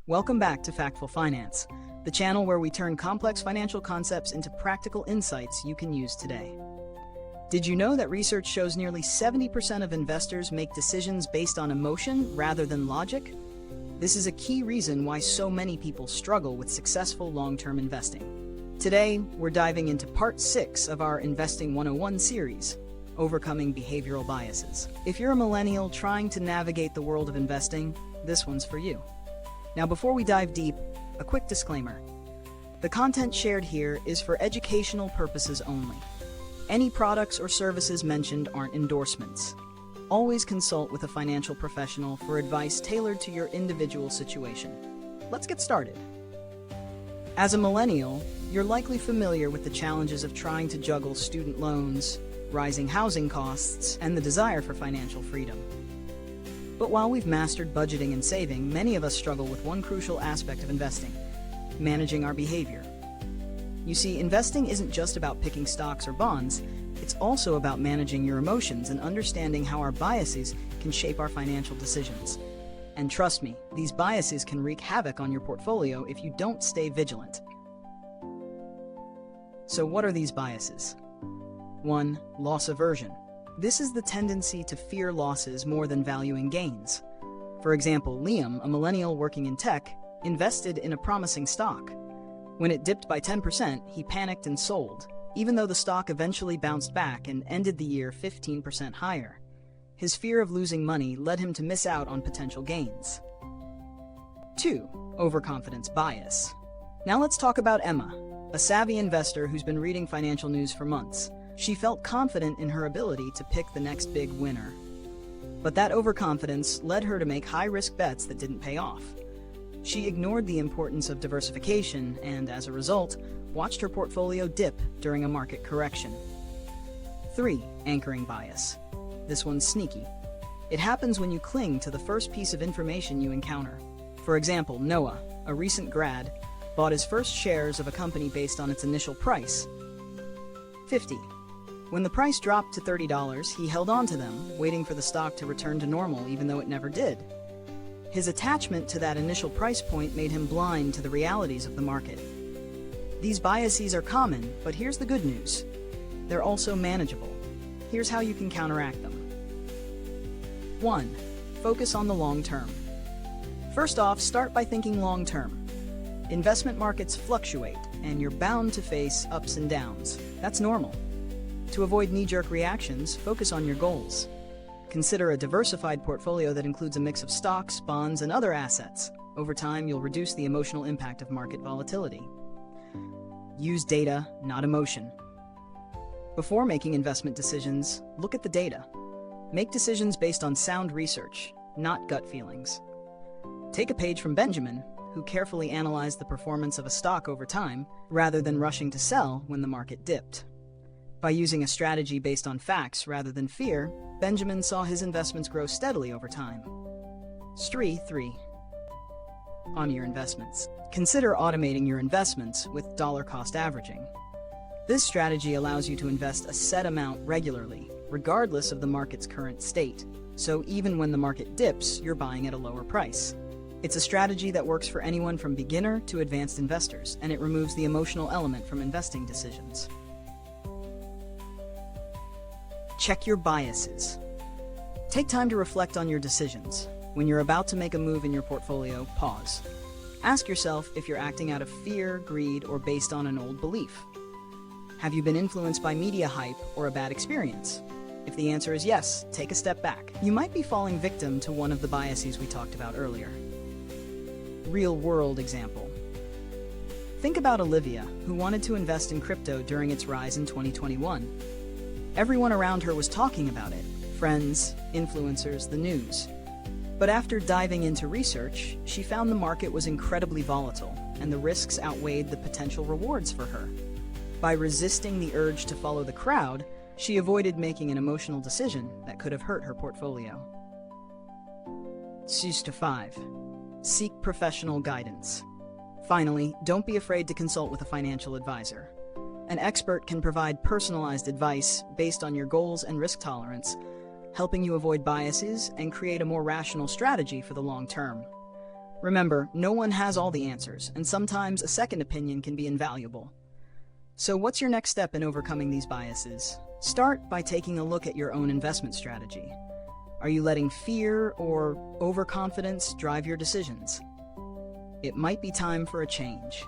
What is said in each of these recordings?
Welcome back to Factful Finance, the channel where we turn complex financial concepts into practical insights you can use today. Did you know that research shows nearly 70% of investors make decisions based on emotion rather than logic? This is a key reason why so many people struggle with successful long-term investing. Today, we're diving into part 6 of our Investing 101 series, Overcoming Behavioral Biases. If you're a millennial trying to navigate the world of investing, this one's for you. Now, before we dive deep, a quick disclaimer. The content shared here is for educational purposes only. Any products or services mentioned aren't endorsements. Always consult with a financial professional for advice tailored to your individual situation. Let's get started. As a millennial, you're likely familiar with the challenges of trying to juggle student loans, rising housing costs, and the desire for financial freedom. But while we've mastered budgeting and saving, many of us struggle with one crucial aspect of investing: managing our behavior. You see, investing isn't just about picking stocks or bonds, it's also about managing your emotions and understanding how our biases can shape our financial decisions. And trust me, these biases can wreak havoc on your portfolio if you don't stay vigilant. So what are these biases? 1. Loss aversion. This is the tendency to fear losses more than valuing gains. For example, Liam, a millennial working in tech, invested in a promising stock. When it dipped by 10%, he panicked and sold, even though the stock eventually bounced back and ended the year 15% higher. His fear of losing money led him to miss out on potential gains. 2. Overconfidence bias. Now let's talk about Emma, a savvy investor who's been reading financial news for months. She felt confident in her ability to pick the next big winner. But that overconfidence led her to make high-risk bets that didn't pay off. She ignored the importance of diversification and, as a result, watched her portfolio dip during a market correction. 3. Anchoring bias. This one's sneaky. It happens when you cling to the first piece of information you encounter. For example, Noah, a recent grad, bought his first shares of a company based on its initial price, $50. When the price dropped to $30, he held on to them, waiting for the stock to return to normal even though it never did. His attachment to that initial price point made him blind to the realities of the market. These biases are common, but here's the good news. They're also manageable. Here's how you can counteract them. 1. Focus on the long term. First off, start by thinking long term. Investment markets fluctuate, and you're bound to face ups and downs. That's normal. To avoid knee-jerk reactions, focus on your goals. Consider a diversified portfolio that includes a mix of stocks, bonds, and other assets. Over time, you'll reduce the emotional impact of market volatility. Use data, not emotion. Before making investment decisions, look at the data. Make decisions based on sound research, not gut feelings. Take a page from Benjamin, who carefully analyzed the performance of a stock over time, rather than rushing to sell when the market dipped. By using a strategy based on facts rather than fear, Benjamin saw his investments grow steadily over time. 3. On your investments. Consider automating your investments with dollar-cost averaging. This strategy allows you to invest a set amount regularly, regardless of the market's current state. So even when the market dips, you're buying at a lower price. It's a strategy that works for anyone from beginner to advanced investors, and it removes the emotional element from investing decisions. Check your biases. Take time to reflect on your decisions. When you're about to make a move in your portfolio, pause. Ask yourself if you're acting out of fear, greed, or based on an old belief. Have you been influenced by media hype or a bad experience? If the answer is yes, take a step back. You might be falling victim to one of the biases we talked about earlier. Real-world example. Think about Olivia, who wanted to invest in crypto during its rise in 2021. Everyone around her was talking about it: friends, influencers, the news. But after diving into research, she found the market was incredibly volatile, and the risks outweighed the potential rewards for her. By resisting the urge to follow the crowd, she avoided making an emotional decision that could have hurt her portfolio. 5. Seek professional guidance. Finally, don't be afraid to consult with a financial advisor. An expert can provide personalized advice based on your goals and risk tolerance, helping you avoid biases and create a more rational strategy for the long term. Remember, no one has all the answers, and sometimes a second opinion can be invaluable. So what's your next step in overcoming these biases? Start by taking a look at your own investment strategy. Are you letting fear or overconfidence drive your decisions? It might be time for a change.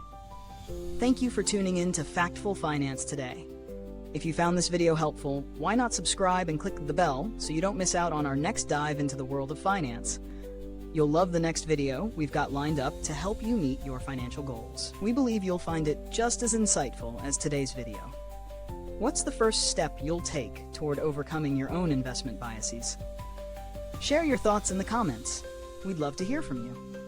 Thank you for tuning in to Factful Finance today. If you found this video helpful, why not subscribe and click the bell so you don't miss out on our next dive into the world of finance? You'll love the next video we've got lined up to help you meet your financial goals. We believe you'll find it just as insightful as today's video. What's the first step you'll take toward overcoming your own investment biases? Share your thoughts in the comments. We'd love to hear from you.